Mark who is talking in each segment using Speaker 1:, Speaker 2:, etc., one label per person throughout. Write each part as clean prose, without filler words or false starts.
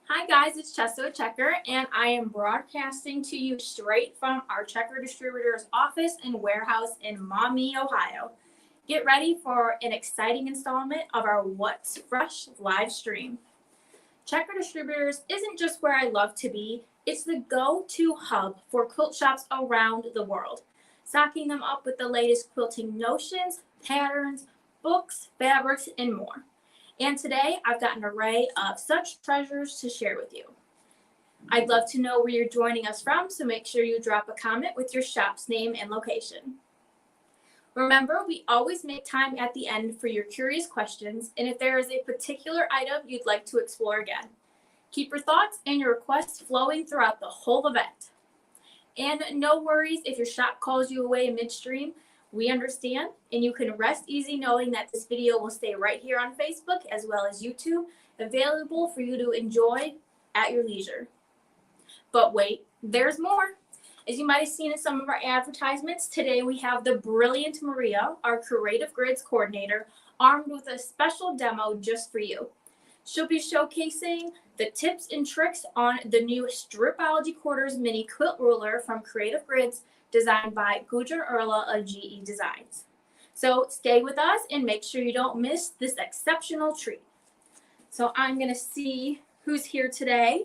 Speaker 1: Hi guys, it's Chesto Checker, and I am broadcasting to you straight from our Checker Distributors office and warehouse in Maumee, Ohio. Get ready for an exciting installment of our What's Fresh live stream. Checker Distributors isn't just where I love to be, it's the go-to hub for quilt shops around the world, stocking them up with the latest quilting notions, patterns, books, fabrics, and more. And today I've got an array of such treasures to share with you. I'd love to know where you're joining us from, so make sure you drop a comment with your shop's name and location. Remember, we always make time at the end for your curious questions, and if there is a particular item you'd like to explore again. Keep your thoughts and your requests flowing throughout the whole event. And no worries if your shop calls you away midstream. We understand, and you can rest easy knowing that this video will stay right here on Facebook as well as YouTube, available for you to enjoy at your leisure. But wait, there's more. As you might have seen in some of our advertisements, today we have the brilliant Maria, our Creative Grids coordinator, armed with a special demo just for you. She'll be showcasing the tips and tricks on the new Stripology Quarters mini quilt ruler from Creative Grids, designed by Gudrun Erla of GE Designs. So stay with us and make sure you don't miss this exceptional treat. So I'm going to see who's here today.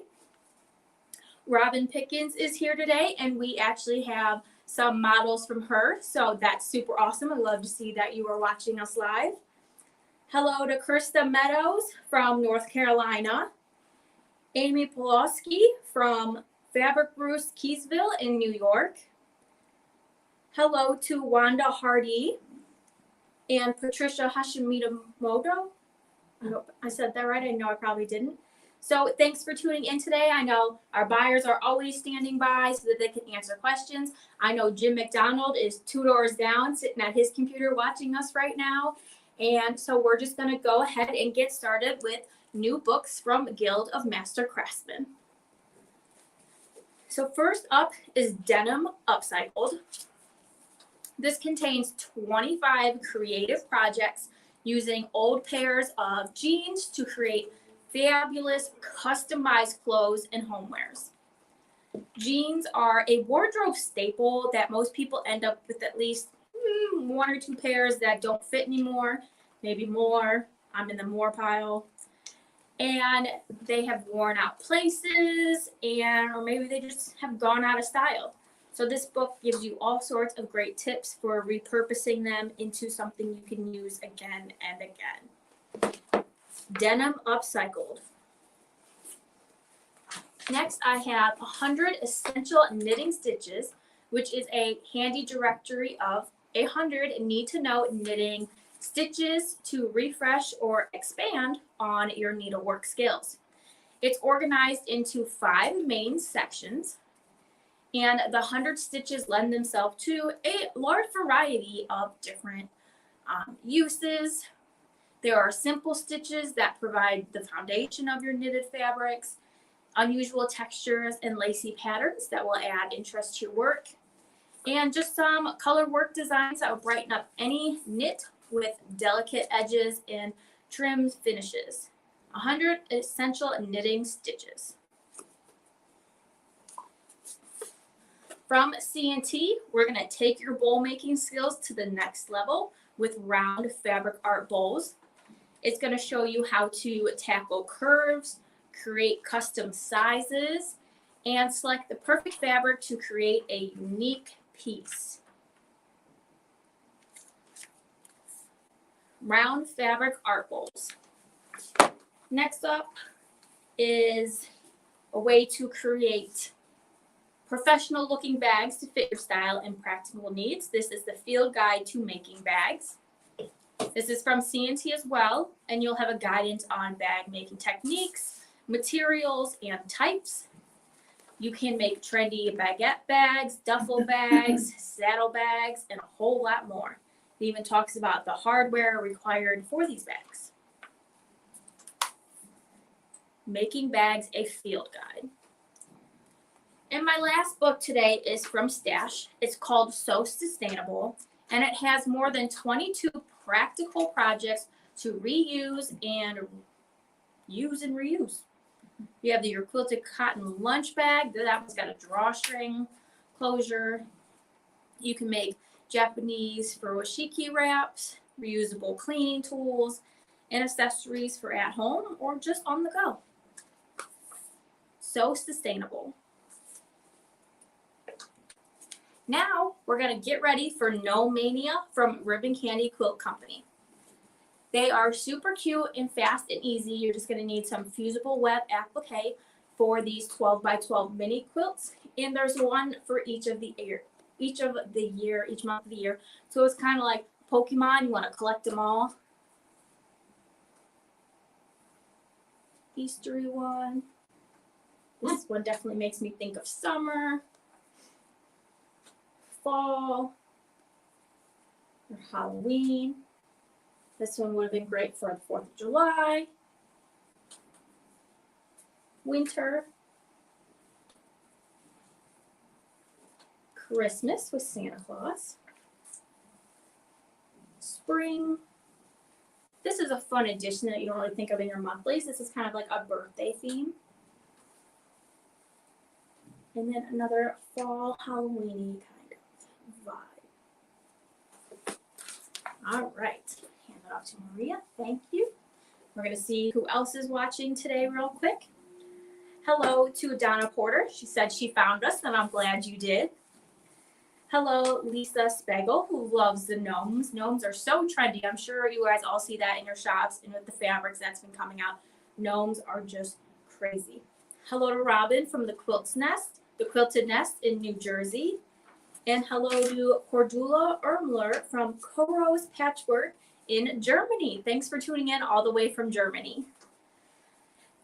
Speaker 1: Robin Pickens is here today, and we actually have some models from her, so that's super awesome. I love to see that you are watching us live. Hello to Krista Meadows from North Carolina. Amy Pulaski from Fabric Bruce Keysville in New York. Hello to Wanda Hardy and Patricia Hashimoto. I hope I said that right. I know I probably didn't. So thanks for tuning in today. I know our buyers are always standing by so that they can answer questions. I know Jim McDonald is 2 doors down sitting at his computer watching us right now. And so we're just going to go ahead and get started with new books from Guild of Master Craftsmen. So first up is Denim Upcycled. This contains 25 creative projects using old pairs of jeans to create fabulous customized clothes and homewares. Jeans are a wardrobe staple that most people end up with at least 1 or 2 pairs that don't fit anymore, maybe more. I'm in the more pile. And they have worn out places, or maybe they just have gone out of style. So this book gives you all sorts of great tips for repurposing them into something you can use again and again. Denim Upcycled. Next, I have 100 Essential Knitting Stitches, which is a handy directory of 100 need-to-know knitting stitches to refresh or expand on your needlework skills. It's organized into 5 main sections, and the 100 stitches lend themselves to a large variety of different uses. There are simple stitches that provide the foundation of your knitted fabrics, unusual textures and lacy patterns that will add interest to your work, and just some color work designs that will brighten up any knit with delicate edges and trimmed finishes. 100 Essential Knitting Stitches. From C&T, we're going to take your bowl making skills to the next level with round fabric art bowls. It's going to show you how to tackle curves, create custom sizes, and select the perfect fabric to create a unique piece. Round fabric art bowls. Next up is a way to create professional looking bags to fit your style and practical needs. This is the Field Guide to Making Bags. This is from C&T as well, and you'll have a guidance on bag making techniques, materials, and types. You can make trendy baguette bags, duffel bags, saddle bags, and a whole lot more. It even talks about the hardware required for these bags. Making Bags, a Field Guide. And my last book today is from Stash. It's called So Sustainable, and it has more than 22 practical projects to reuse and use and reuse. You have your quilted cotton lunch bag. That one's got a drawstring closure. You can make Japanese furoshiki wraps, reusable cleaning tools, and accessories for at home or just on the go. So sustainable. Now we're going to get ready for No Mania from Ribbon Candy Quilt Company. They are super cute and fast and easy. You're just going to need some fusible web applique for these 12 by 12 mini quilts, and there's one for each month of the year. So it's kind of like Pokemon. You want to collect them all. Eastery one. This one definitely makes me think of summer, fall, or Halloween. This one would have been great for the 4th of July, winter, Christmas with Santa Claus, spring. This is a fun addition that you don't really think of in your monthlies. This is kind of like a birthday theme. And then another fall Halloween-y kind of vibe. All right. Hand it off to Maria. Thank you. We're going to see who else is watching today real quick. Hello to Donna Porter. She said she found us, and I'm glad you did. Hello, Lisa Spagel, who loves the gnomes. Gnomes are so trendy. I'm sure you guys all see that in your shops and with the fabrics that's been coming out. Gnomes are just crazy. Hello to Robin from the Quilted Nest in New Jersey. And hello to Cordula Ermler from Koros Patchwork in Germany. Thanks for tuning in all the way from Germany.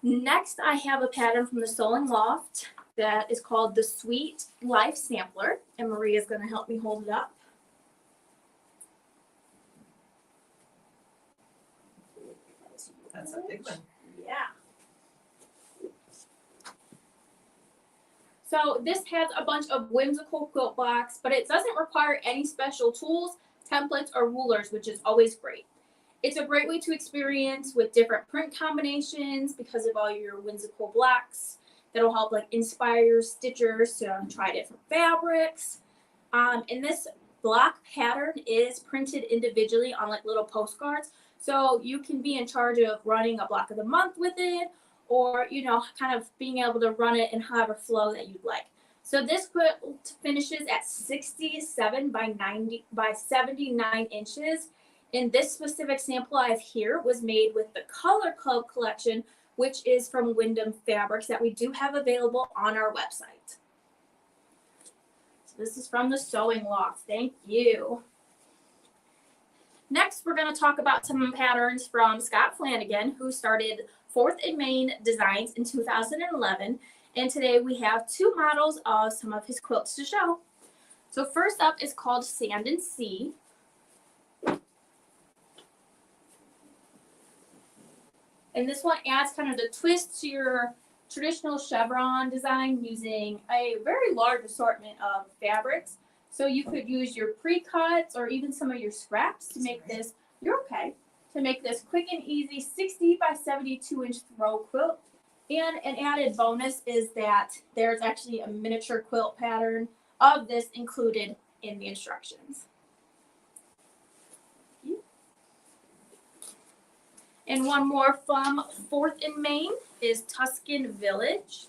Speaker 1: Next, I have a pattern from the Sewing Loft that is called the Sweet Life Sampler, and Maria is going to help me hold it up.
Speaker 2: That's a big one.
Speaker 1: Yeah. So this has a bunch of whimsical quilt blocks, but it doesn't require any special tools, templates, or rulers, which is always great. It's a great way to experience with different print combinations because of all your whimsical blocks. That'll help like inspire your stitchers to try different fabrics. And this block pattern is printed individually on like little postcards. So you can be in charge of running a block of the month with it, or, you know, kind of being able to run it in however flow that you'd like. So this quilt finishes at 67 by 79 inches. And this specific sample I have here was made with the Color Club collection, which is from Wyndham Fabrics that we do have available on our website. So this is from the Sewing Loft. Thank you. Next, we're going to talk about some patterns from Scott Flanagan, who started 4th and Main Designs in 2011. And today we have 2 models of some of his quilts to show. So first up is called Sand and Sea. And this one adds kind of the twist to your traditional chevron design using a very large assortment of fabrics. So you could use your pre-cuts or even some of your scraps to make this, to make this quick and easy 60 by 72 inch throw quilt. And an added bonus is that there's actually a miniature quilt pattern of this included in the instructions. And one more from 4th and Main is Tuscan Village.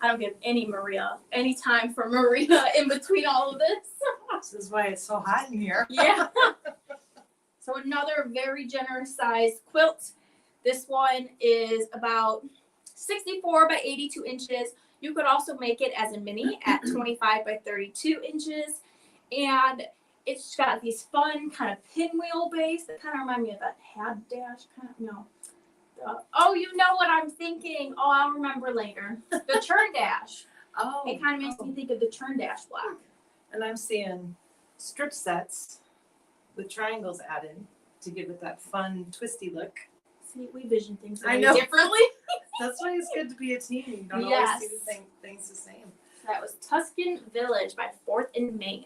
Speaker 1: I don't give any time for Maria in between all of this.
Speaker 2: This is why it's so hot in here.
Speaker 1: Yeah. So another very generous sized quilt. This one is about 64 by 82 inches. You could also make it as a mini at 25 by 32 inches. And it's got these fun kind of pinwheel base that kind of remind me of that Had Dash kind of, no. Oh, you know what I'm thinking. Oh, I'll remember later. The Turn Dash.
Speaker 2: Oh.
Speaker 1: It kind of makes me think of the Turn Dash block.
Speaker 2: And I'm seeing strip sets with triangles added to give it that fun twisty look.
Speaker 1: See, we vision things
Speaker 2: I know.
Speaker 1: differently.
Speaker 2: That's why it's good to be a team. You don't
Speaker 1: Yes.
Speaker 2: always see the things the same.
Speaker 1: That was Tuscan Village by 4th and Main.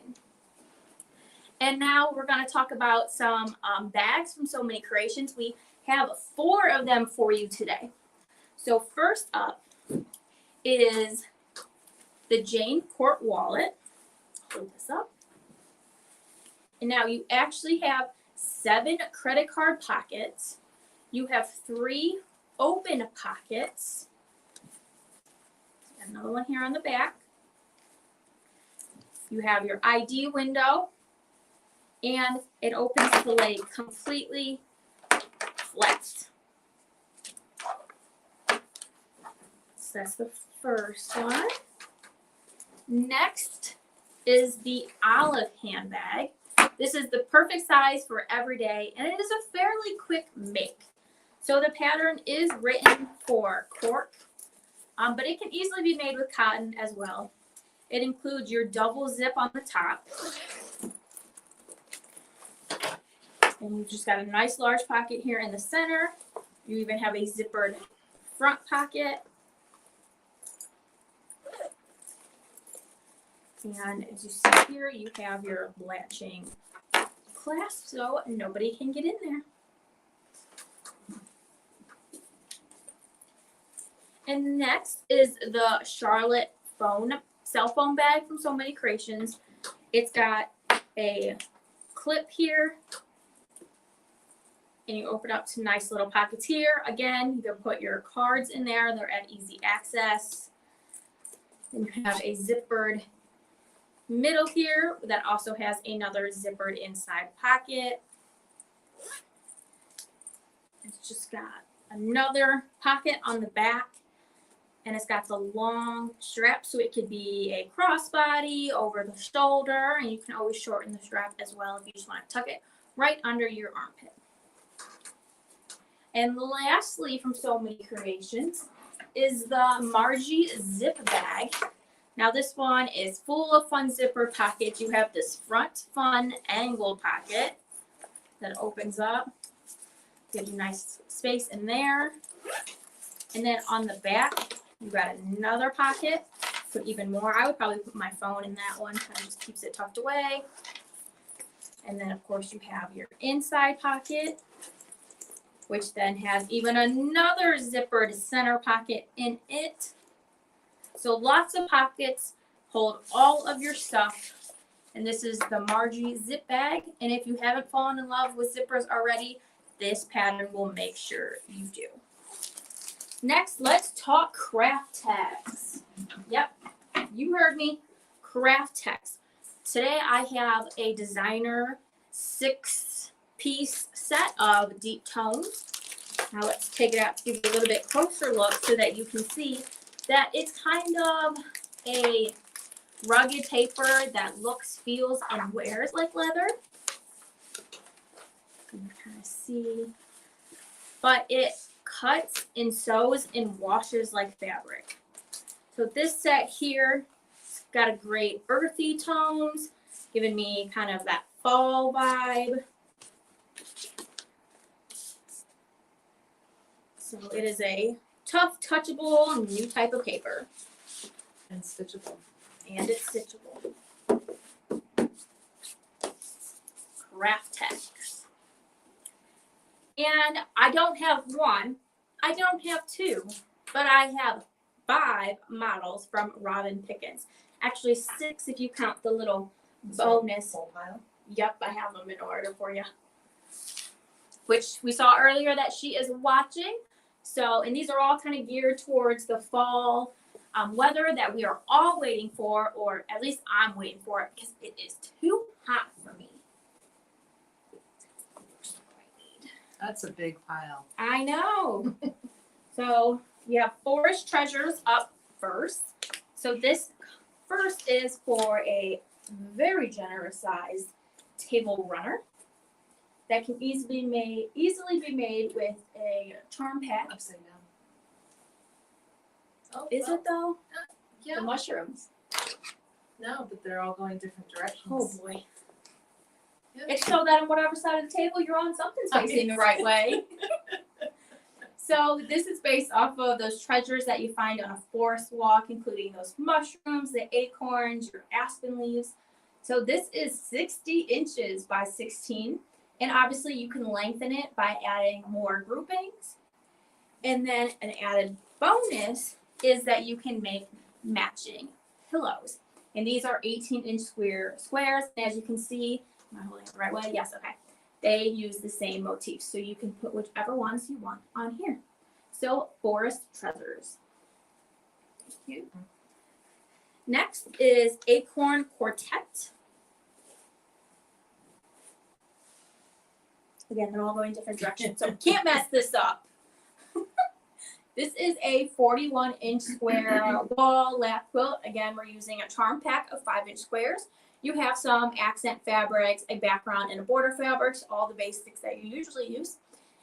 Speaker 1: And now we're going to talk about some bags from So Many Creations. We have 4 of them for you today. So first up is the Jane Court wallet. Hold this up. And now you actually have 7 credit card pockets. You have 3 open pockets. Got another one here on the back. You have your ID window, and it opens to lay completely flat. So that's the first one. Next is the olive handbag. This is the perfect size for every day, and it is a fairly quick make. So the pattern is written for cork, but it can easily be made with cotton as well. It includes your double zip on the top. And you've just got a nice large pocket here in the center. You even have a zippered front pocket. And as you see here, you have your latching clasp so nobody can get in there. And next is the Charlotte cell phone bag from So Many Creations. It's got a clip here, and you open up to nice little pockets here. Again, you can put your cards in there. They're at easy access. Then you have a zippered middle here that also has another zippered inside pocket. It's just got another pocket on the back, and it's got the long strap, so it could be a crossbody over the shoulder, and you can always shorten the strap as well if you just want to tuck it right under your armpit. And lastly, from So Many Creations, is the Margie zip bag. Now this one is full of fun zipper pockets. You have this front fun angled pocket that opens up, gives you nice space in there. And then on the back, you got another pocket, put even more. I would probably put my phone in that one, kind of just keeps it tucked away. And then of course you have your inside pocket, which then has even another zippered center pocket in it. So lots of pockets, hold all of your stuff. And this is the Margie zip bag. And if you haven't fallen in love with zippers already, this pattern will make sure you do. Next, let's talk craft tags. Yep, you heard me, craft tags. Today I have a designer 6-piece set of deep tones. Now let's take it out to give you a little bit closer look so that you can see that it's kind of a rugged paper that looks, feels, and wears like leather. You can kind of see, but it cuts and sews and washes like fabric. So this set here, it's got a great earthy tones, giving me kind of that fall vibe. So it is a tough, touchable, new type of paper.
Speaker 2: And stitchable.
Speaker 1: And it's stitchable. Craft tags. And I don't have one, I don't have 2, but I have 5 models from Robin Pickens. Actually 6 if you count the little bonus. Yep, I have them in order for you. Which we saw earlier that she is watching. So, and these are all kind of geared towards the fall weather that we are all waiting for, or at least I'm waiting for it because it is too hot for me.
Speaker 2: That's a big pile.
Speaker 1: I know. So we have Forest Treasures up first. So this first is for a very generous size table runner that can easily be made with a charm pad.
Speaker 2: Upside down. Oh,
Speaker 1: Is it though?
Speaker 2: Yeah.
Speaker 1: The mushrooms.
Speaker 2: No, but they're all going different directions.
Speaker 1: Oh boy.
Speaker 2: Yep.
Speaker 1: It's so that on whatever side of the table you're on, something's facing the right way. So this is based off of those treasures that you find on a forest walk, including those mushrooms, the acorns, your aspen leaves. So this is 60 inches by 16. And obviously you can lengthen it by adding more groupings. And then an added bonus is that you can make matching pillows. And these are 18-inch squares. And as you can see, am I holding it the right way? Yes, okay. They use the same motif. So you can put whichever ones you want on here. So Forest Treasures. Thank you. Next is Acorn Quartet. Again, they're all going different directions, so can't mess this up. This is a 41-inch square wall lap quilt. Again, we're using a charm pack of 5-inch squares. You have some accent fabrics, a background, and a border fabrics, all the basics that you usually use.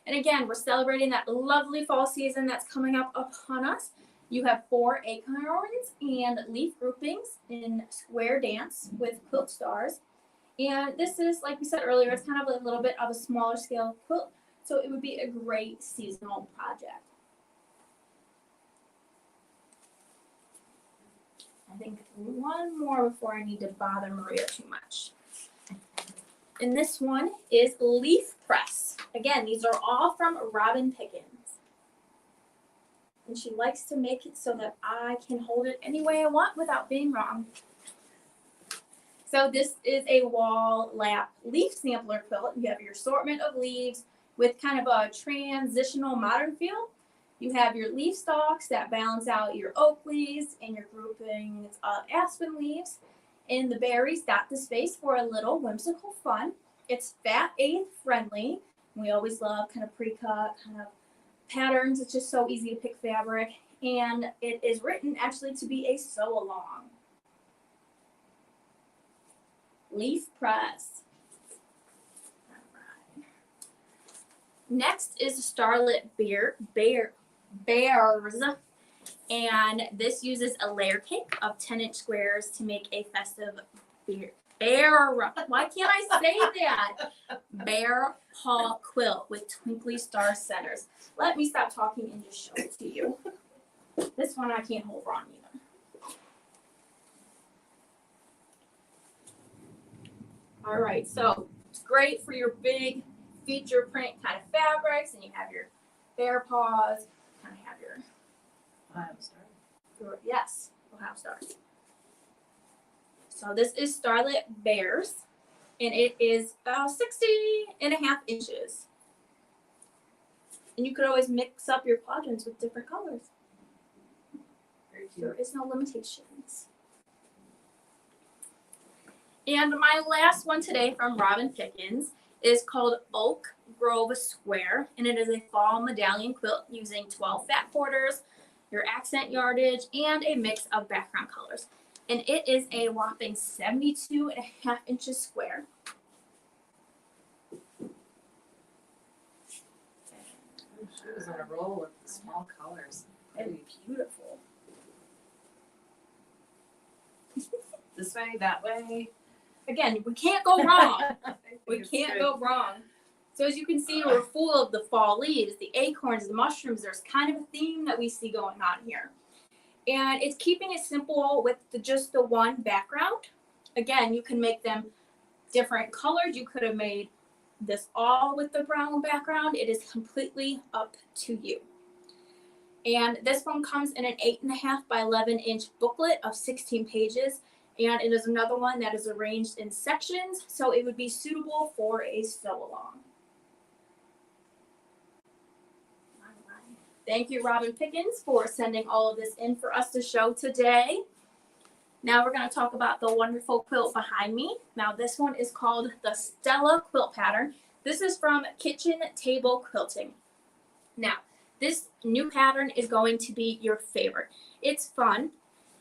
Speaker 1: And again, we're celebrating that lovely fall season that's coming up upon us. You have 4 acorns and leaf groupings in square dance with quilt stars. And this is, like we said earlier, it's kind of a little bit of a smaller scale quilt, so it would be a great seasonal project. I think one more before I need to bother Maria too much. And this one is Leaf Press. Again, these are all from Robin Pickens. And she likes to make it so that I can hold it any way I want without being wrong. So this is a wall lap leaf sampler quilt. You have your assortment of leaves with kind of a transitional modern feel. You have your leaf stalks that balance out your oak leaves and your groupings of aspen leaves. And the berries dot the space for a little whimsical fun. It's Fat Eighth friendly. We always love kind of pre-cut kind of patterns. It's just so easy to pick fabric. And it is written actually to be a sew-along. Leaf Press. All right. Next is Starlit Bears. And this uses a layer cake of 10-inch squares to make a festive bear. Why can't I say that? Bear paw quilt with twinkly star centers. Let me stop talking and just show it to you. This one I can't hold wrong either. All right, so it's great for your big feature print kind of fabrics, and you have your bear paws, kind of have your
Speaker 2: Ohio Star.
Speaker 1: Yes, Ohio Stars. So this is Starlit Bears, and it is 60.5 inches. And you could always mix up your quadrants with different colors.
Speaker 2: Very
Speaker 1: There
Speaker 2: cute.
Speaker 1: is no limitations. And my last one today from Robin Pickens is called Oak Grove Square, and it is a fall medallion quilt using 12 fat quarters, your accent yardage, and a mix of background colors. And it is a whopping 72.5 inches square.
Speaker 2: She was on a roll with the small colors.
Speaker 1: And beautiful.
Speaker 2: This way, that way.
Speaker 1: Again, we can't go wrong.
Speaker 2: I think
Speaker 1: We
Speaker 2: it's
Speaker 1: can't
Speaker 2: good.
Speaker 1: go wrong. So as you can see, we're full of the fall leaves, the acorns, the mushrooms. There's kind of a theme that we see going on here. And it's keeping it simple with just the one background. Again, you can make them different colors. You could have made this all with the brown background. It is completely up to you. And this one comes in an 8.5 by 11 inch booklet of 16 pages. And it is another one that is arranged in sections, so it would be suitable for a sew-along. Thank you, Robin Pickens, for sending all of this in for us to show today. Now we're going to talk about the wonderful quilt behind me. Now this one is called the Stella Quilt Pattern. This is from Kitchen Table Quilting. Now, this new pattern is going to be your favorite. It's fun.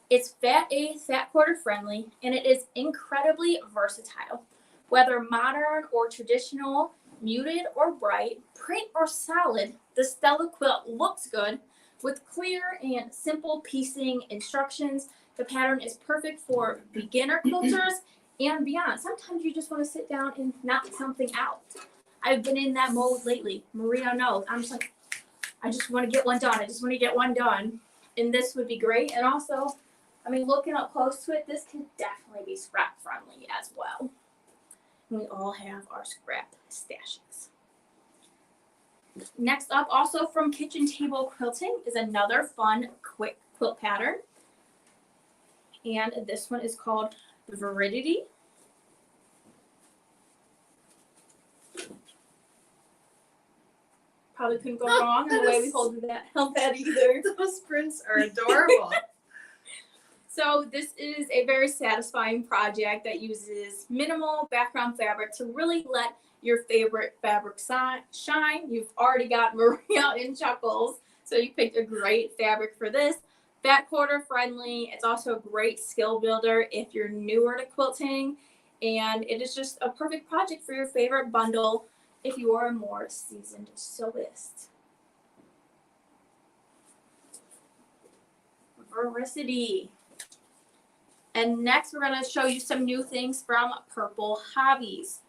Speaker 1: It's Fat Eighth, fat quarter friendly, and it is incredibly versatile. Whether modern or traditional, muted or bright, print or solid, the Stella quilt looks good with clear and simple piecing instructions. The pattern is perfect for beginner quilters and beyond. Sometimes you just want to sit down and knock something out. I've been in that mode lately. Maria knows. I'm just like, I just want to get one done. I just want to get one done. And this would be great. And also, I mean, looking up close to it, this can definitely be scrap friendly as well. We all have our scrap stashes. Next up, also from Kitchen Table Quilting, is another fun, quick quilt pattern. And this one is called Veridity. Probably couldn't go wrong in the way we hold that either.
Speaker 2: Those prints are adorable.
Speaker 1: So this is a very satisfying project that uses minimal background fabric to really let your favorite fabric shine. You've already got Maria and Chuckles, so you picked a great fabric for this. Fat quarter friendly. It's also a great skill builder if you're newer to quilting, and it is just a perfect project for your favorite bundle if you are a more seasoned sewist. Veracity. And next we're going to show you some new things from Purple Hobbies.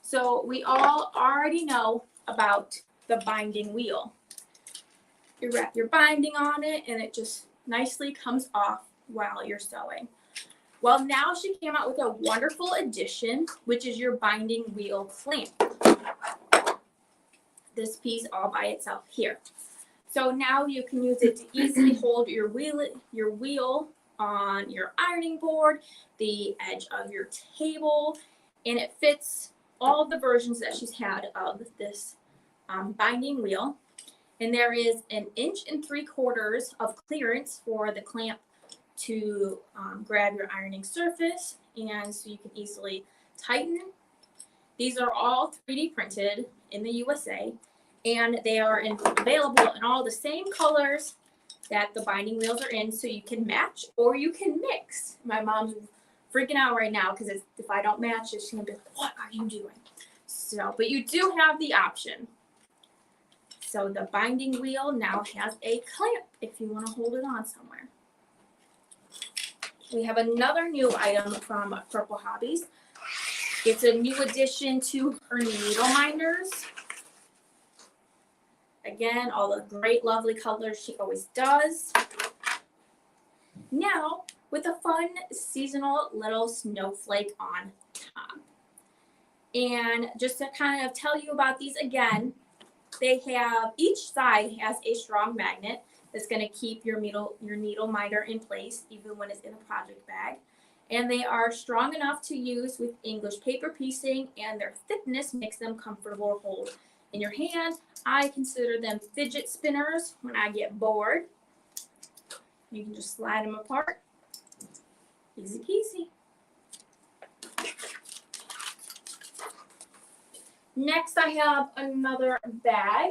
Speaker 1: So we all already know about the binding wheel. You wrap your binding on it and it just nicely comes off while you're sewing. Well, now she came out with a wonderful addition, which is your binding wheel clamp. This piece all by itself here. So now you can use it to easily hold your wheel on your ironing board, the edge of your table, and it fits all of the versions that she's had of this binding wheel. And there is 1.75 inches of clearance for the clamp to grab your ironing surface, and so you can easily tighten. These are all 3D printed in the USA, and they are available in all the same colors that the binding wheels are in, so you can match or you can mix. My mom's freaking out right now because if I don't match, she's gonna be like, "What are you doing?" So, but you do have the option. So the binding wheel now has a clamp if you want to hold it on somewhere. We have another new item from Purple Hobbies. It's a new addition to her needle minders. Again, all the great, lovely colors she always does. Now, with a fun seasonal little snowflake on top. And just to kind of tell you about these again, they have, each side has a strong magnet that's going to keep your needle minder in place even when it's in a project bag. And they are strong enough to use with English paper piecing, and their thickness makes them comfortable to hold in your hand. I consider them fidget spinners when I get bored. You can just slide them apart. Easy peasy. Next, I have another bag.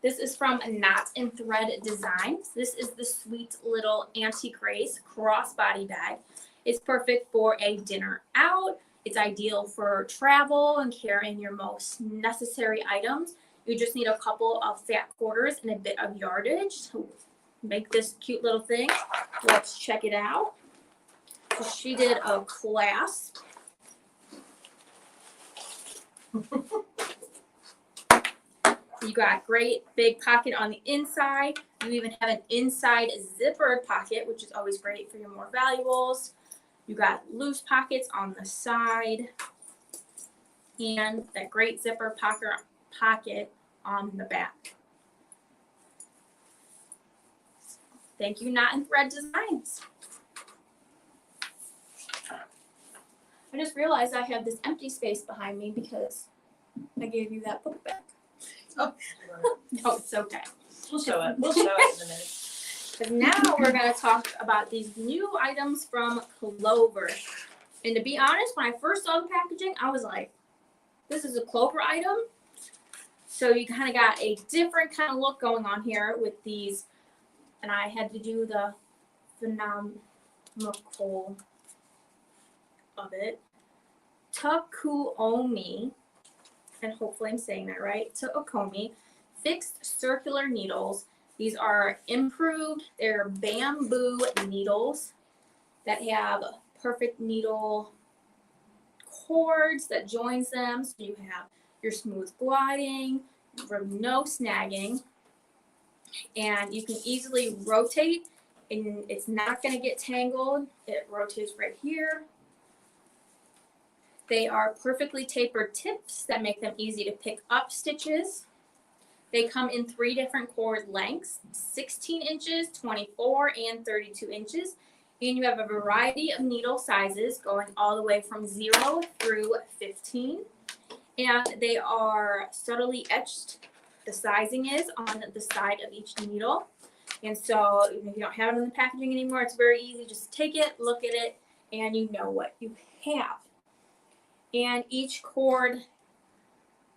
Speaker 1: This is from Knot and Thread Designs. This is the sweet little Antique Grace crossbody bag. It's perfect for a dinner out. It's ideal for travel and carrying your most necessary items. You just need a couple of fat quarters and a bit of yardage to make this cute little thing. Let's check it out. So she did a clasp. You got great big pocket on the inside. You even have an inside zippered pocket, which is always great for your more valuables. You got loose pockets on the side and that great zipper pocket on the back. Thank you, Knot and Thread Designs. I just realized I have this empty space behind me because I gave you that book back.
Speaker 2: Oh,
Speaker 1: No, it's okay.
Speaker 2: we'll show it. We'll show it in a minute.
Speaker 1: But now we're going to talk about these new items from Clover. And to be honest, when I first saw the packaging, I was like, this is a Clover item? So you kind of got a different kind of look going on here with these. And I had to do the phenomenon of it. Takuomi, and hopefully I'm saying that right, Takuomi fixed circular needles. These are improved, they're bamboo needles that have perfect needle cords that joins them, so you have your smooth gliding, no snagging, and you can easily rotate and it's not going to get tangled. It rotates right here. They are perfectly tapered tips that make them easy to pick up stitches. They come in 3 different cord lengths, 16 inches, 24, and 32 inches. And you have a variety of needle sizes going all the way from 0 through 15. And they are subtly etched, the sizing is, on the side of each needle. And so even if you don't have it in the packaging anymore, it's very easy. Just take it, look at it, and you know what you have. And each cord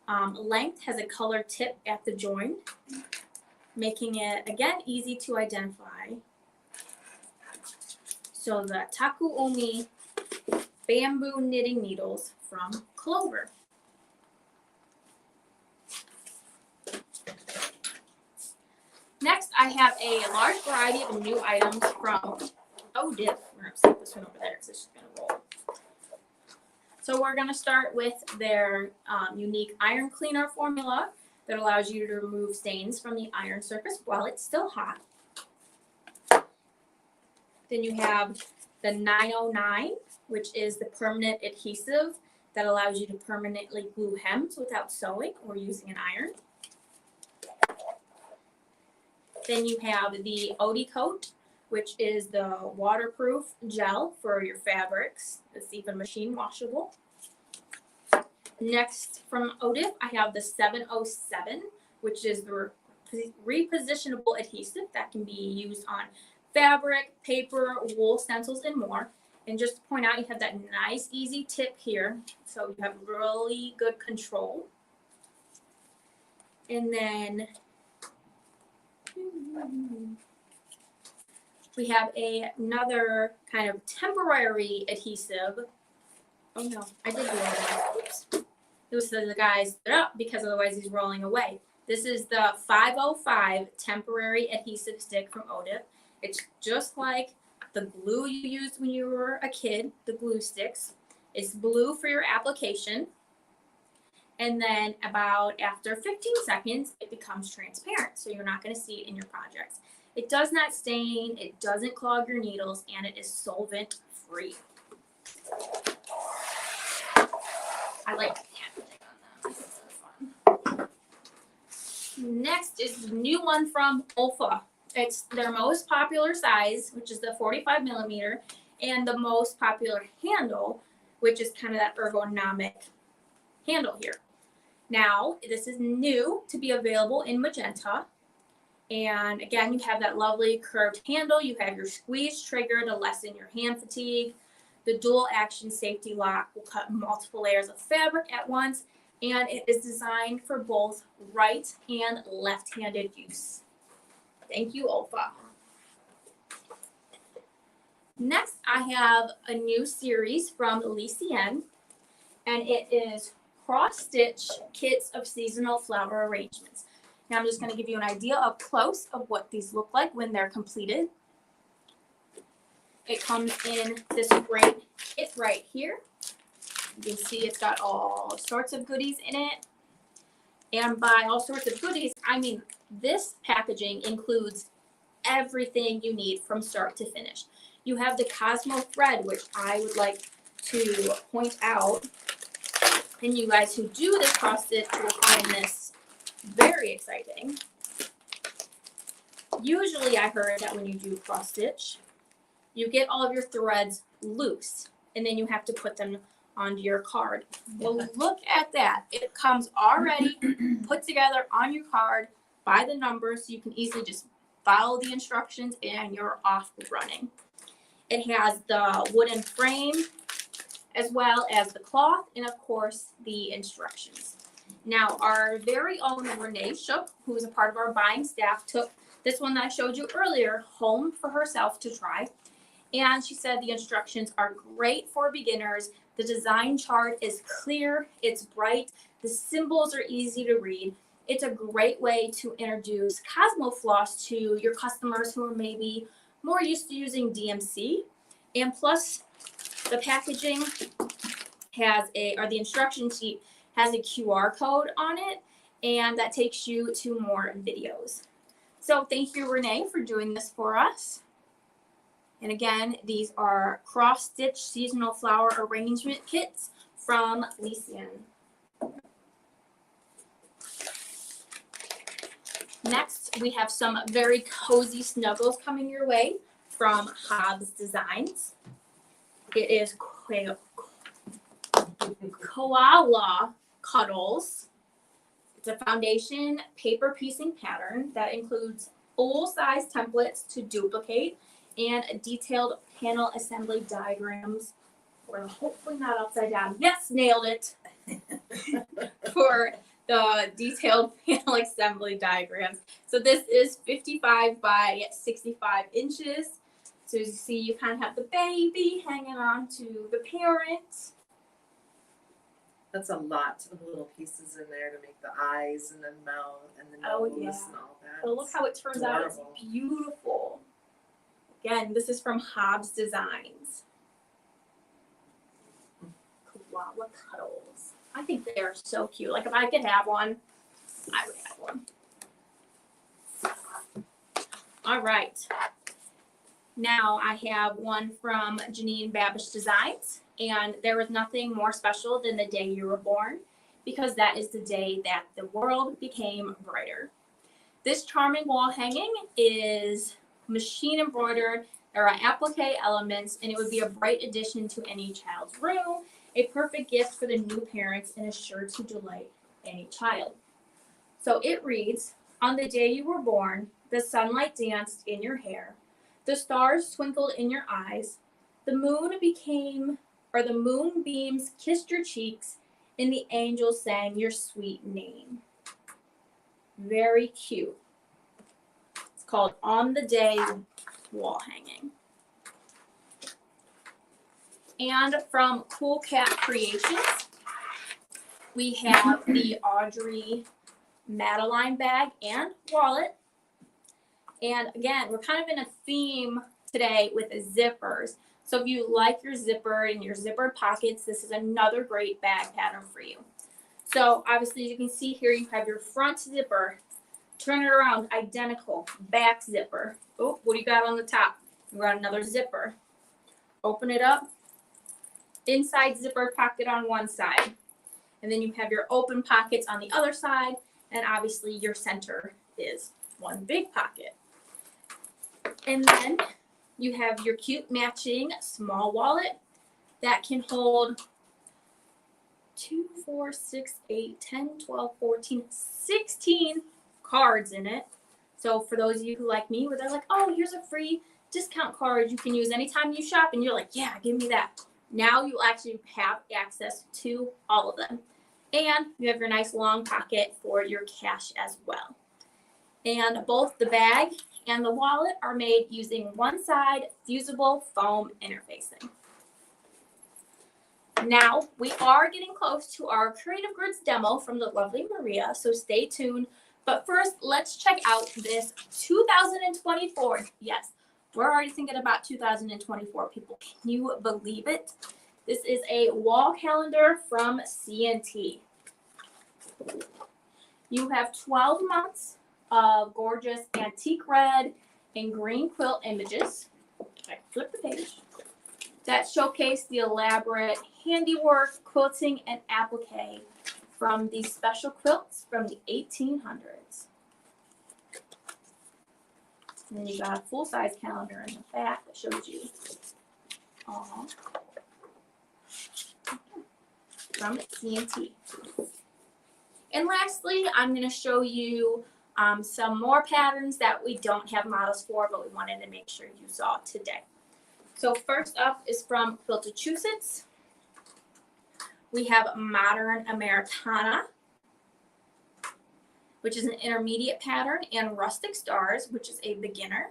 Speaker 1: length has a colored tip at the join, making it, again, easy to identify. So the Takuomi bamboo knitting needles from Clover. Next, I have a large variety of new items from Odif. We're going to set this one over there because it's just going to roll. So we're going to start with their unique iron cleaner formula that allows you to remove stains from the iron surface while it's still hot. Then you have the 909, which is the permanent adhesive that allows you to permanently glue hems without sewing or using an iron. Then you have the OdiCoat, which is the waterproof gel for your fabrics. It's even machine washable. Next from Odif, I have the 707, which is the repositionable adhesive that can be used on fabric, paper, wool stencils, and more. And just to point out, you have that nice, easy tip here, so you have really good control. And then we have another kind of temporary adhesive. Oh no, I did do it. Oops. It was the guys stood up because otherwise he's rolling away. This is the 505 temporary adhesive stick from Odif. It's just like the glue you used when you were a kid, the glue sticks. It's blue for your application. And then about after 15 seconds, it becomes transparent. So you're not going to see it in your projects. It does not stain, it doesn't clog your needles, and it is solvent free. I like the packaging on them. It's so fun. Next is the new one from Olfa. It's their most popular size, which is the 45 millimeter, and the most popular handle, which is kind of that ergonomic handle here. Now, this is new to be available in magenta. And again, you have that lovely curved handle. You have your squeeze trigger to lessen your hand fatigue. The dual action safety lock will cut multiple layers of fabric at once. And it is designed for both right and left-handed use. Thank you, Olfa. Next, I have a new series from Lycienne, and it is cross-stitch kits of seasonal flower arrangements. Now I'm just going to give you an idea up close of what these look like when they're completed. It comes in this great kit right here. You can see it's got all sorts of goodies in it. And by all sorts of goodies, I mean this packaging includes everything you need from start to finish. You have the Cosmo thread, which I would like to point out. And you guys who do this cross stitch will find this very exciting. Usually I heard that when you do cross stitch, you get all of your threads loose and then you have to put them onto your card. Well, look at that. It comes already put together on your card by the numbers, so you can easily just follow the instructions and you're off running. It has the wooden frame as well as the cloth and of course the instructions. Now our very own Renee Shook, who is a part of our buying staff, took this one that I showed you earlier home for herself to try. And she said the instructions are great for beginners. The design chart is clear, it's bright, the symbols are easy to read. It's a great way to introduce Cosmo Floss to your customers who are maybe more used to using DMC. And plus, the packaging has the instruction sheet has a QR code on it, and that takes you to more videos. So thank you, Renee, for doing this for us. And again, these are cross-stitch seasonal flower arrangement kits from Lycian. Next, we have some very cozy snuggles coming your way from Hobbs Designs. It is Koala Cuddles. It's a foundation paper piecing pattern that includes full-size templates to duplicate and detailed panel assembly diagrams. Or hopefully not upside down. Yes, nailed it. For the detailed panel assembly diagrams. So this is 55 by 65 inches. So as you see, you kind of have the baby hanging on to the parent.
Speaker 2: That's a lot of little pieces in there to make the eyes and the mouth and the nose
Speaker 1: Oh, yeah.
Speaker 2: and all that.
Speaker 1: But look how it turns out. It's
Speaker 2: adorable.
Speaker 1: beautiful. Again, this is from Hobbs Designs. Koala Cuddles. I think they are so cute. Like if I could have one, I would have one. All right. Now I have one from Janine Babish Designs, and there was nothing more special than the day you were born, because that is the day that the world became brighter. This charming wall hanging is machine embroidered. There are applique elements, and it would be a bright addition to any child's room, a perfect gift for the new parents, and is sure to delight any child. So it reads, on the day you were born, the sunlight danced in your hair, the stars twinkled in your eyes, the moon beams kissed your cheeks, and the angels sang your sweet name. Very cute. It's called On the Day Wall Hanging. And from Cool Cat Creations, we have the Audrey Madeline bag and wallet. And again, we're kind of in a theme today with zippers. So if you like your zipper and your zippered pockets, this is another great bag pattern for you. So obviously, as you can see here, you have your front zipper. Turn it around, identical. Back zipper. Oh, what do you got on the top? We got another zipper. Open it up. Inside zipper pocket on one side. And then you have your open pockets on the other side. And obviously, your center is one big pocket. And then you have your cute matching small wallet that can hold 2, 4, 6, 8, 10, 12, 14, 16 cards in it. So for those of you who like me, where they're like, oh, here's a free discount card you can use anytime you shop, and you're like, yeah, give me that. Now you actually have access to all of them. And you have your nice long pocket for your cash as well. And both the bag and the wallet are made using one-side fusible foam interfacing. Now, we are getting close to our Creative Grids demo from the lovely Maria, so stay tuned. But first, let's check out this 2024. Yes, we're already thinking about 2024, people. Can you believe it? This is a wall calendar from C&T. You have 12 months of gorgeous antique red and green quilt images. I flip the page. That showcase the elaborate handiwork, quilting, and applique from these special quilts from the 1800s. And then you got a full-size calendar in the back that shows you all from C&T. And lastly, I'm going to show you some more patterns that we don't have models for, but we wanted to make sure you saw today. So first up is from Quiltachusetts. We have Modern Americana, which is an intermediate pattern, and Rustic Stars, which is a beginner.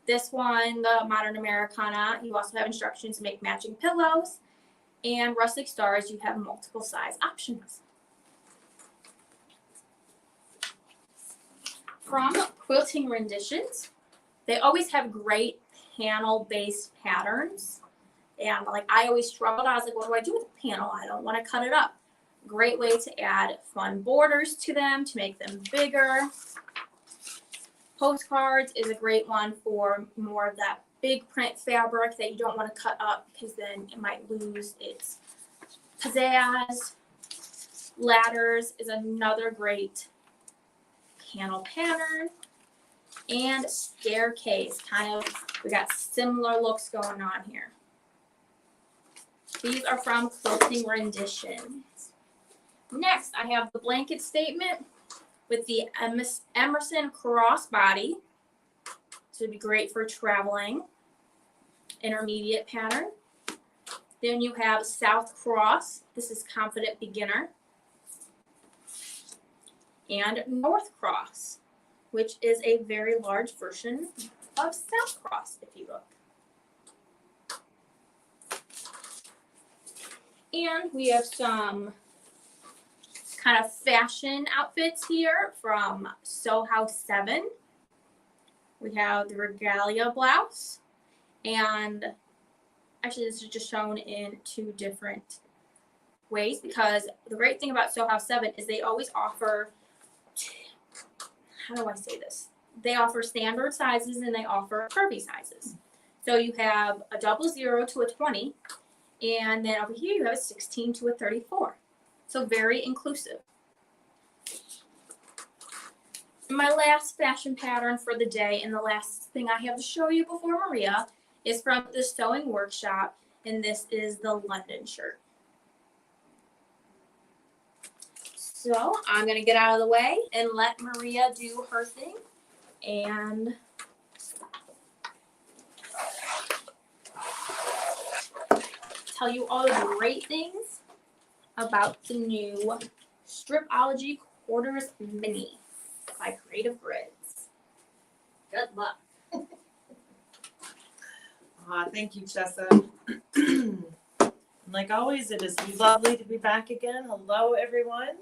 Speaker 1: This one, the Modern Americana, you also have instructions to make matching pillows. And Rustic Stars, you have multiple size options. From Quilting Renditions, they always have great panel-based patterns. And like I always struggled, I was like, what do I do with the panel? I don't want to cut it up. Great way to add fun borders to them to make them bigger. Postcards is a great one for more of that big print fabric that you don't want to cut up because then it might lose its pizzazz. Ladders is another great panel pattern. And staircase, we got similar looks going on here. These are from Quilting Renditions. Next, I have the blanket statement with the Emerson crossbody. This would be great for traveling. Intermediate pattern. Then you have South Cross. This is Confident Beginner. And North Cross, which is a very large version of South Cross, if you look. And we have some kind of fashion outfits here from Sew House 7. We have the regalia blouse, and actually this is just shown in 2 different ways because the great thing about Sew House 7 is they always offer, how do I say this? They offer standard sizes and they offer curvy sizes. So you have a 00 to a 20, and then over here you have a 16 to a 34. So very inclusive. My last fashion pattern for the day and the last thing I have to show you before Maria is from the Sewing Workshop, and this is the London shirt. So I'm going to get out of the way and let Maria do her thing and tell you all the great things about the new Stripology Quarters Mini by Creative Grids. Good luck.
Speaker 2: Thank you, Chessa. Like always, it is lovely to be back again. Hello, everyone.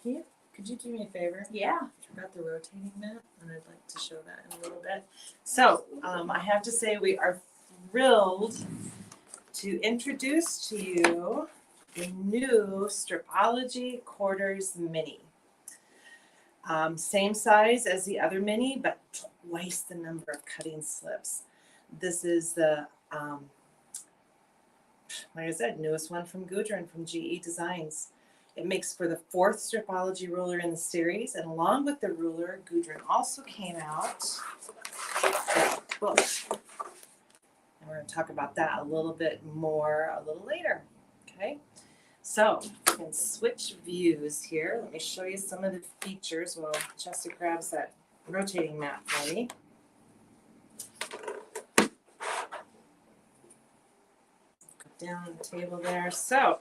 Speaker 2: Could you do me a favor?
Speaker 1: Yeah.
Speaker 2: I forgot the rotating mat, and I'd like to show that in a little bit. So I have to say we are thrilled to introduce to you the new Stripology Quarters Mini. Same size as the other mini, but twice the number of cutting slips. This is the, like I said, newest one from Gudrun from GE Designs. It makes for the 4th Stripology ruler in the series, and along with the ruler, Gudrun also came out with a book. And we're going to talk about that a little bit more a little later. Okay, so we can switch views here. Let me show you some of the features while Chester grabs that rotating mat for me. Go down the table there. So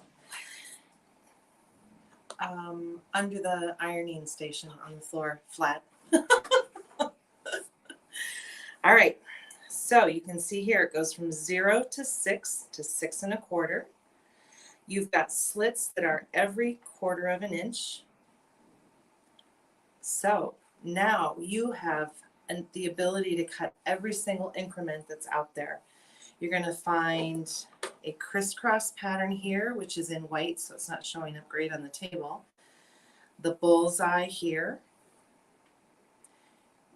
Speaker 2: under the ironing station on the floor, flat. All right, so you can see here it goes from 0 to 6 to 6 1/4. You've got slits that are every 1/4 of an inch. So now you have the ability to cut every single increment that's out there. You're going to find a crisscross pattern here, which is in white, so it's not showing up great on the table. The bullseye here.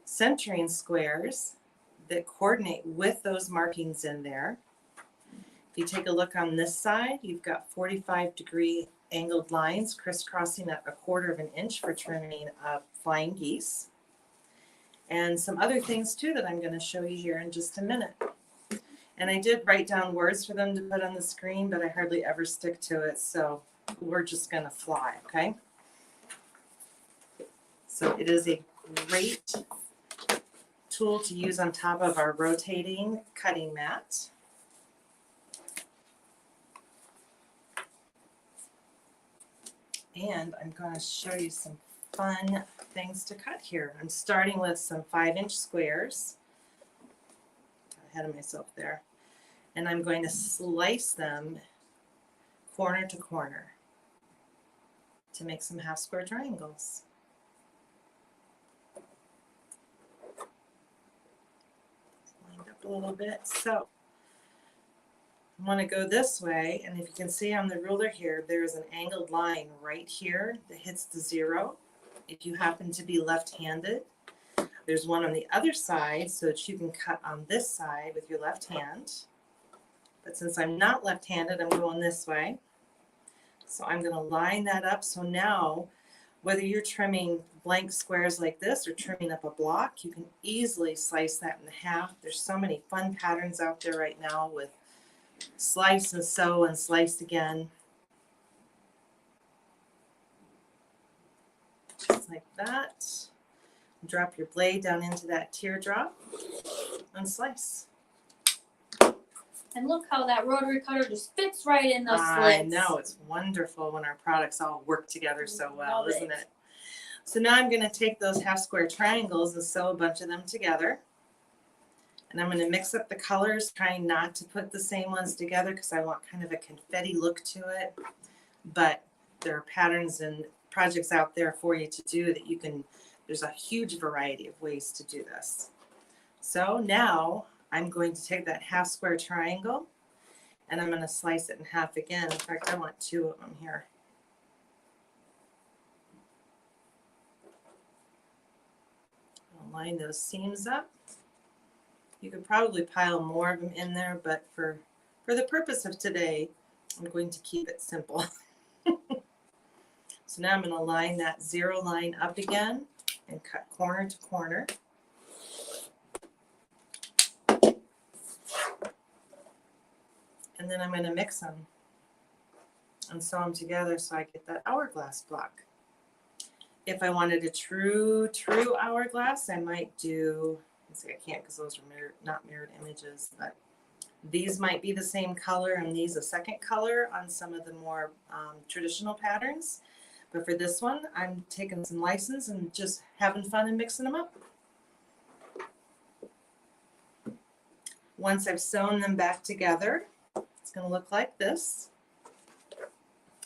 Speaker 2: Centering squares that coordinate with those markings in there. If you take a look on this side, you've got 45-degree angled lines crisscrossing at 1/4 of an inch for trimming flying geese. And some other things too that I'm going to show you here in just a minute. And I did write down words for them to put on the screen, but I hardly ever stick to it, so we're just going to fly, okay? So it is a great tool to use on top of our rotating cutting mat. And I'm going to show you some fun things to cut here. I'm starting with some 5-inch squares. Got ahead of myself there. And I'm going to slice them corner to corner to make some half square triangles. Lined up a little bit. So I want to go this way, and if you can see on the ruler here, there's an angled line right here that hits the 0. If you happen to be left-handed, There's one on the other side so that you can cut on this side with your left hand. But since I'm not left-handed, I'm going this way. So I'm going to line that up. So now, whether you're trimming blank squares like this or trimming up a block, you can easily slice that in half. There's so many fun patterns out there right now with slice and sew and slice again. Just like that. Drop your blade down into that teardrop and slice.
Speaker 1: And look how that rotary cutter just fits right in those slits.
Speaker 2: I know, it's wonderful when our products all work together so well,
Speaker 1: Love
Speaker 2: isn't
Speaker 1: it.
Speaker 2: it? So now I'm going to take those half square triangles and sew a bunch of them together. And I'm going to mix up the colors, trying not to put the same ones together because I want kind of a confetti look to it. But there are patterns and projects out there for you to do that you can, there's a huge variety of ways to do this. So now I'm going to take that half square triangle and I'm going to slice it in half again. In fact, I want 2 of them here. I'll line those seams up. You could probably pile more of them in there, but for the purpose of today, I'm going to keep it simple. So now I'm going to line that 0 line up again and cut corner to corner. And then I'm going to mix them and sew them together so I get that hourglass block. If I wanted a true hourglass, I might do, let's see, I can't because those are not mirrored images, but these might be the same color and these a second color on some of the more traditional patterns. But for this one, I'm taking some license and just having fun and mixing them up. Once I've sewn them back together, it's going to look like this.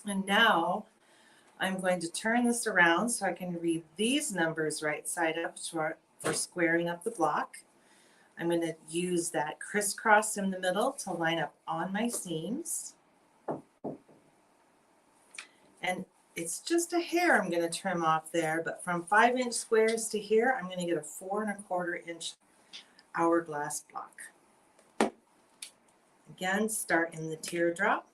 Speaker 2: And now I'm going to turn this around so I can read these numbers right side up for squaring up the block. I'm going to use that crisscross in the middle to line up on my seams. And it's just a hair I'm going to trim off there, but from 5-inch squares to here, I'm going to get a 4 1/4 inch hourglass block. Again, start in the teardrop.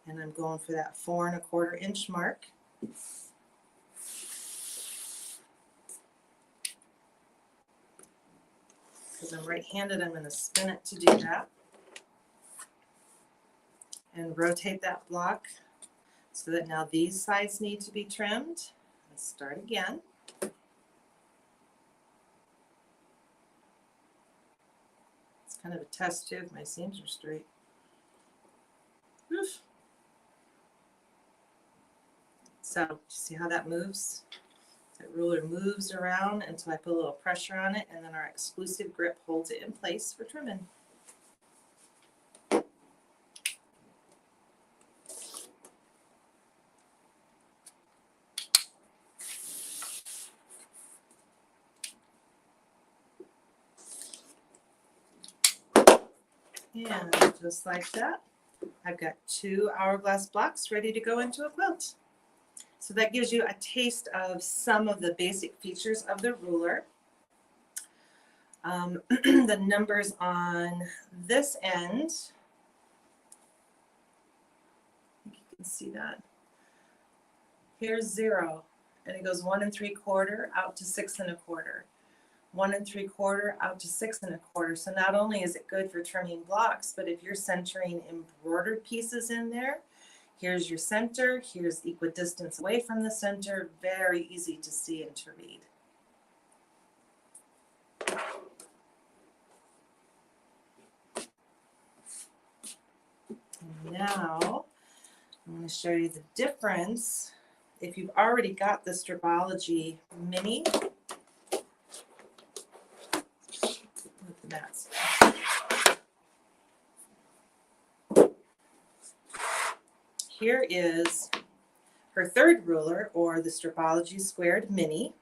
Speaker 2: And I'm going for that 4 1/4 inch mark. Because I'm right-handed, I'm going to spin it to do that. And rotate that block so that now these sides need to be trimmed. Let's start again. It's kind of a test too if my seams are straight. Oof. So see how that moves? That ruler moves around until I put a little pressure on it, and then our exclusive grip holds it in place for trimming. And just like that, I've got 2 hourglass blocks ready to go into a quilt. So that gives you a taste of some of the basic features of the ruler. The numbers on this end, I think you can see that. Here's 0, and it goes 1 3/4 out to 6 1/4. 1 3/4 out to 6 1/4. So not only is it good for trimming blocks, but if you're centering embroidered pieces in there, here's your center, here's equidistance away from the center, very easy to see and to read. And now I'm going to show you the difference. If you've already got the Stripology Mini, that's here is her third ruler, or the Stripology Squared Mini.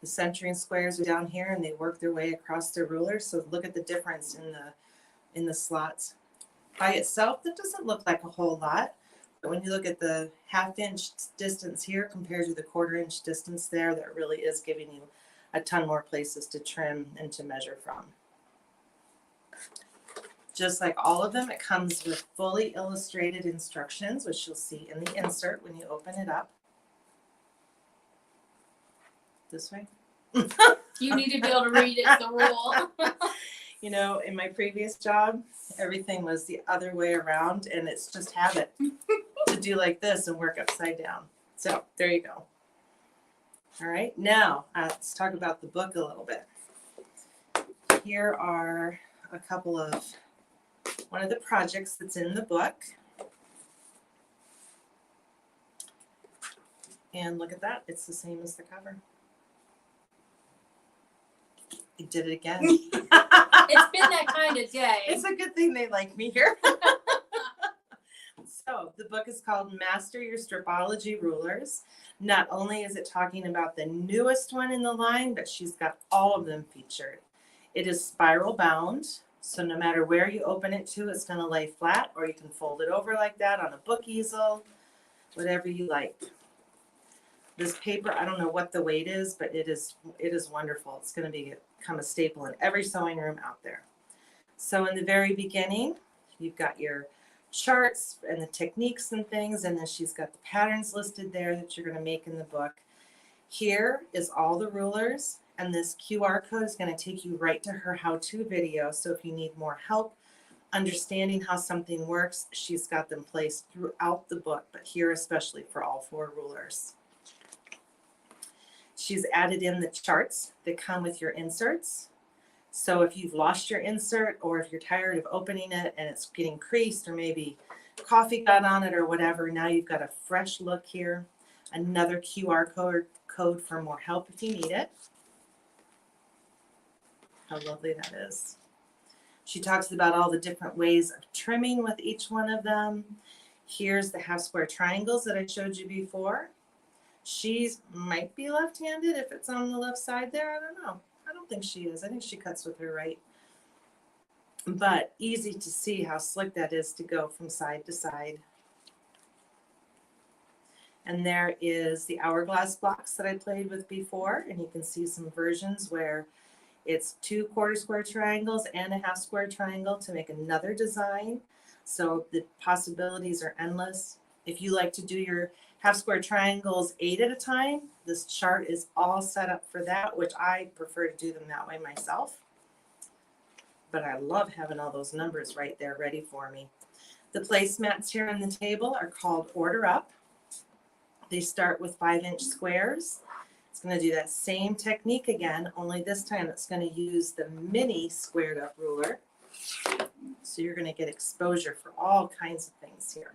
Speaker 2: The centering squares are down here and they work their way across the ruler. So look at the difference in the slots. By itself, that doesn't look like a whole lot. when you look at the 1/2 inch distance here compared to the 1/4 inch distance there, that really is giving you a ton more places to trim and to measure from. Just like all of them, it comes with fully illustrated instructions, which you'll see in the insert when you open it up. This way.
Speaker 1: You need to be able to read it, it's the rule.
Speaker 2: You know, in my previous job, everything was the other way around, and it's just habit to do like this and work upside down. So there you go. All right, now let's talk about the book a little bit. Here are a couple of one of the projects that's in the book. And look at that, it's the same as the cover. You did it again.
Speaker 1: It's been that kind of day.
Speaker 2: It's a good thing they like me here. So the book is called Master Your Stripology Rulers. Not only is it talking about the newest one in the line, but she's got all of them featured. It is spiral bound, so no matter where you open it to, it's going to lay flat, or you can fold it over like that on a book easel, whatever you like. This paper, I don't know what the weight is, but it is wonderful. It's going to become a staple in every sewing room out there. So in the very beginning, you've got your charts and the techniques and things, and then she's got the patterns listed there that you're going to make in the book. Here is all the rulers, and this QR code is going to take you right to her how-to video. So if you need more help understanding how something works, she's got them placed throughout the book, but here especially for all 4 rulers. She's added in the charts that come with your inserts. So if you've lost your insert, or if you're tired of opening it and it's getting creased, or maybe coffee got on it or whatever, now you've got a fresh look here. Another QR code for more help if you need it. How lovely that is. She talks about all the different ways of trimming with each one of them. Here's the half square triangles that I showed you before. She might be left-handed if it's on the left side there. I don't know. I don't think she is. I think she cuts with her right. But easy to see how slick that is to go from side to side. And there is the hourglass blocks that I played with before. And you can see some versions where it's 2 1/4 square triangles and a half square triangle to make another design. So the possibilities are endless. If you like to do your half square triangles 8 at a time, this chart is all set up for that, which I prefer to do them that way myself. But I love having all those numbers right there ready for me. The placemats here on the table are called Order Up. They start with 5-inch squares. It's going to do that same technique again, only this time it's going to use the mini squared up ruler. So you're going to get exposure for all kinds of things here.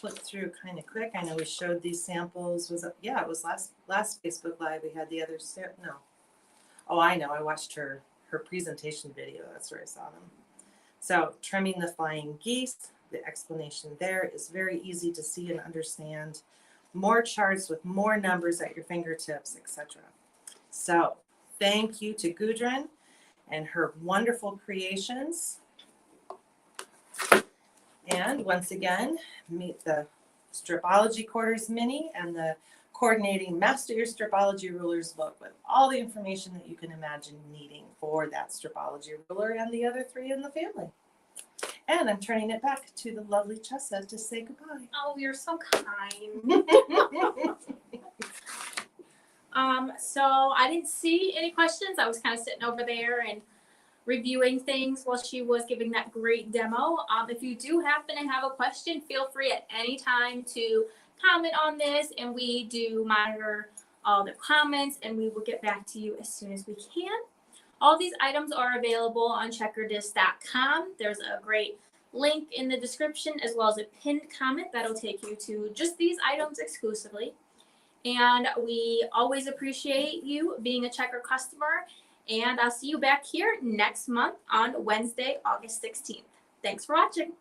Speaker 2: Flip through kind of quick. I know we showed these samples. It was last Facebook Live. We had the other no. Oh, I know. I watched her presentation video. That's where I saw them. So trimming the flying geese. The explanation there is very easy to see and understand. More charts with more numbers at your fingertips, etc. So thank you to Gudrun and her wonderful creations. And once again, meet the Stripology Quarters Mini and the Coordinating Master Your Stripology Rulers book with all the information that you can imagine needing for that Stripology ruler and the other 3 in the family. And I'm turning it back to the lovely Chessa to say goodbye.
Speaker 1: Oh, you're so kind. So I didn't see any questions. I was kind of sitting over there and reviewing things while she was giving that great demo. If you do happen to have a question, feel free at any time to comment on this, and we do monitor all the comments, and we will get back to you as soon as we can. All these items are available on checkerdisc.com. There's a great link in the description, as well as a pinned comment that'll take you to just these items exclusively. And we always appreciate you being a Checker customer. And I'll see you back here next month on Wednesday, August 16th. Thanks for watching.